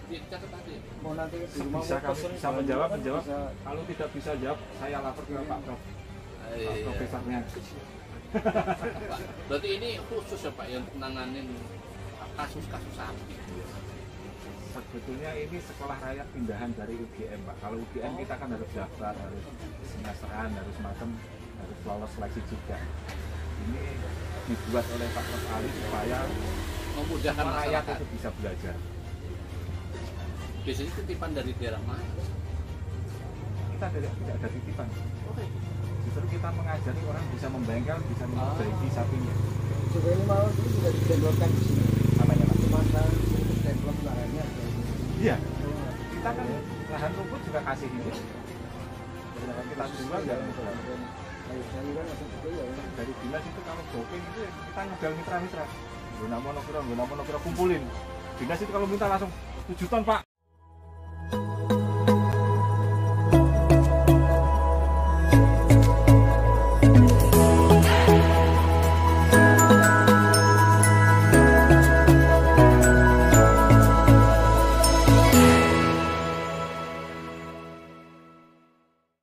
dicatat tadi. Mau nanti di rumah bisa menjawab. Kalau tidak bisa jawab, saya lapor ke Pak Prof. Profesornya. Berarti ini khusus ya Pak yang menanganin kasus-kasus sapi. Sebetulnya ini sekolah rakyat pindahan dari UGM Pak. Kalau UGM kita kan harus daftar, harus semesteran, harus macam, harus lolos seleksi juga. Ini dibuat oleh Pak Prof Ali supaya memudahkan rakyat itu bisa belajar. Biasanya titipan dari daerah mana? Kita tidak ada titipan. Justru kita mengajari orang bisa membengkel, bisa memperbaiki sapinya. Juga ini mau juga didevelopkan di sini. Namanya Pak? Cuma untuk develop lahannya. Iya. Kita kan lahan rumput juga kasih ini. Kita jual ya. Dari dinas itu kalau booking itu kita ngedal mitra-mitra. Guna monokro kumpulin. Dinas itu kalau minta langsung 7 ton Pak.